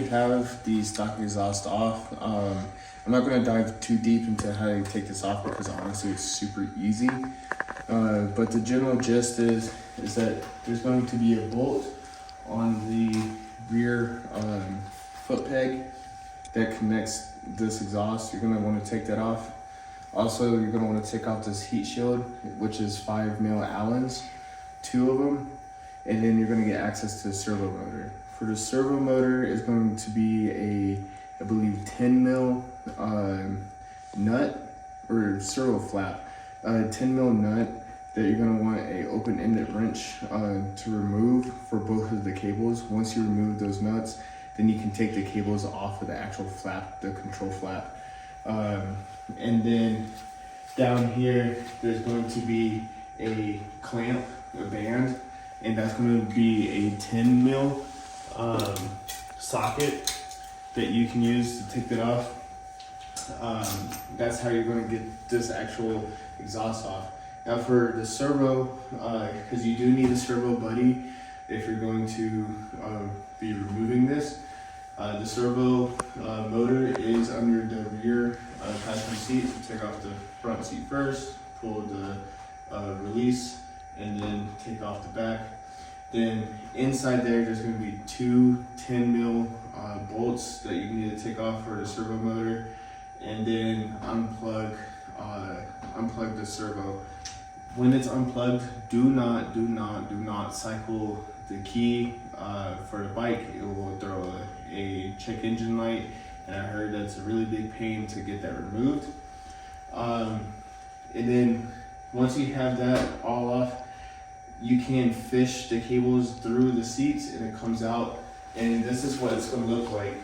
have the stock exhaust off. I'm not going to dive too deep into how to take this off because honestly it's super easy. But the general gist is that there's going to be a bolt on the rear foot peg that connects this exhaust. You're going to want to take that off. Also, you're going to want to take off this heat shield, which is 5mm Allens, 2 of them, and then you're going to get access to the servo motor. For the servo motor is going to be a, I believe, 10mm nut or servo flap, 10mm nut that you're going to want a open-ended wrench to remove for both of the cables. Once you remove those nuts, then you can take the cables off of the actual flap, the control flap. And then down here, there's going to be a clamp, a band, and that's going to be a 10mm socket that you can use to take that off. That's how you're going to get this actual exhaust off. Now for the servo, because you do need a servo buddy if you're going to be removing this. The servo motor is under the rear passenger seat. So take off the front seat first, pull the release, and then take off the back. Then inside there's going to be 2 10mm bolts that you need to take off for the servo motor, and then unplug the servo. When it's unplugged, do not cycle the key for the bike. It will throw a check engine light, and I heard that's a really big pain to get that removed. And then once you have that all off, you can fish the cables through the seats and it comes out, and this is what it's going to look like.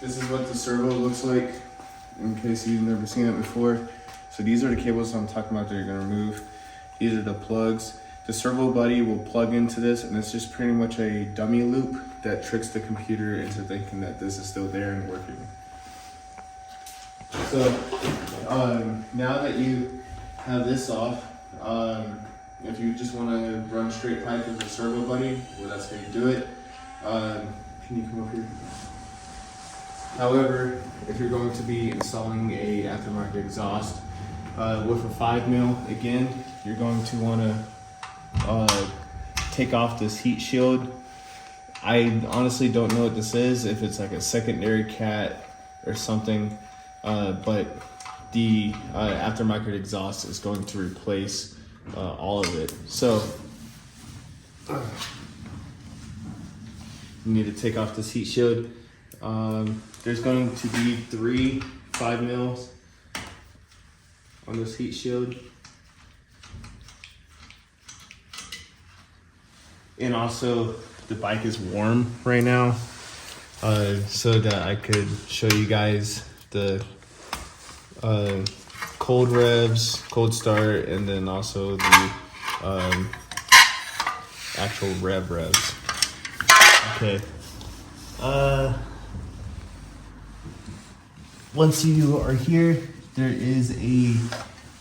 This is what the servo looks like, in case you've never seen it before. So these are the cables I'm talking about that you're going to remove. These are the plugs. The servo buddy will plug into this, and it's just pretty much a dummy loop that tricks the computer into thinking that this is still there and working. So now that you have this off, if you just want to run straight pipe with the servo buddy, well, that's how you do it. Can you come up here? However, if you're going to be installing a aftermarket exhaust with a 5mm, again, you're going to want to take off this heat shield. I honestly don't know what this is, if it's like a secondary cat or something, but the aftermarket exhaust is going to replace all of it. So you need to take off this heat shield. There's going to be 3 5mm on this heat shield. And also the bike is warm right now, so that I could show you guys the cold revs, cold start, and then also the actual revs. Okay. Once you are here, there is a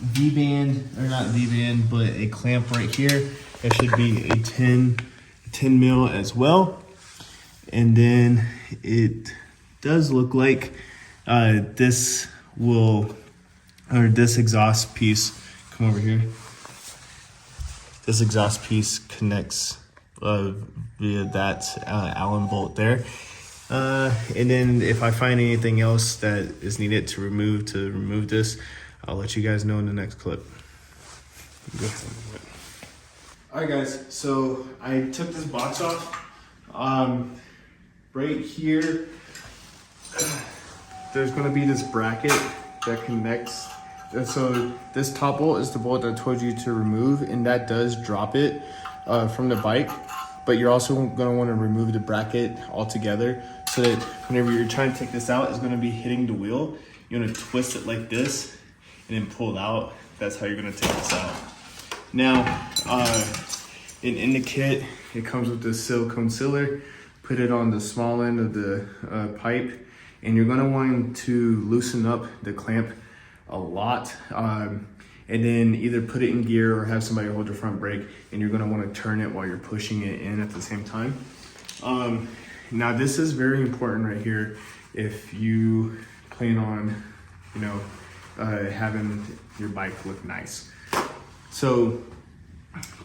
V-band, or not V-band, but a clamp right here. There should be a 10mm as well. And then it does look like this exhaust piece, come over here. This exhaust piece connects via that Allen bolt there. And then if I find anything else that is needed to remove this, I'll let you guys know in the next clip. Alright guys, so I took this box off. Right here, there's going to be this bracket that connects. And so this top bolt is the bolt that I told you to remove, and that does drop it from the bike. But you're also going to want to remove the bracket altogether, so that whenever you're trying to take this out, it's going to be hitting the wheel. You're going to twist it like this and then pull it out. That's how you're going to take this out. Now, in the kit, it comes with this silicone sealer. Put it on the small end of the pipe, and you're going to want to loosen up the clamp a lot. and then either put it in gear or have somebody hold your front brake, and you're gonna wanna turn it while you're pushing it in at the same time. Now this is very important right here if you plan on, you know, having your bike look nice. So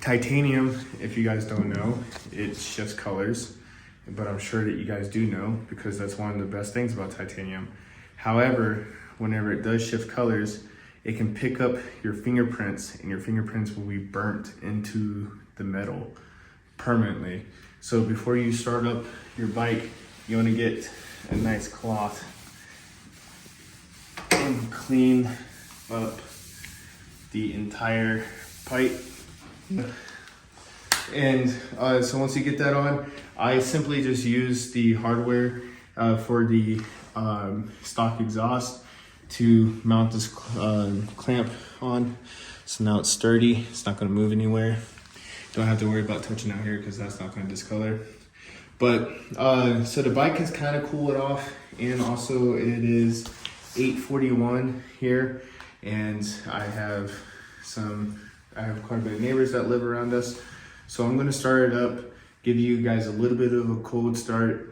titanium, if you guys don't know, it shifts colors, but I'm sure that you guys do know because that's one of the best things about titanium. However, whenever it does shift colors, it can pick up your fingerprints, and your fingerprints will be burnt into the metal permanently. So before you start up your bike, you want to get a nice cloth and clean up the entire pipe. And so once you get that on, I simply just use the hardware for the stock exhaust to mount this clamp on. So now it's sturdy, it's not gonna move anywhere. Don't have to worry about touching out here because that's not gonna discolor. But so the bike is kind of cool it off, and also it is 8:41 here, and I have quite a bit of neighbors that live around us. So I'm gonna start it up, give you guys a little bit of a cold start.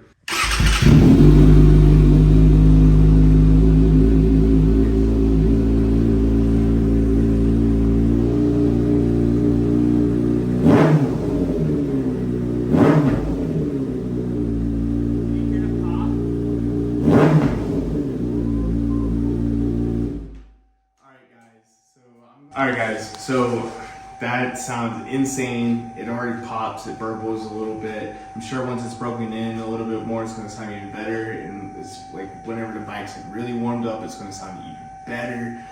Alright guys, so that sounds insane. It already pops, it burbles a little bit. I'm sure once it's broken in a little bit more, it's gonna sound even better. And it's like whenever the bike's really warmed up, it's gonna sound even better.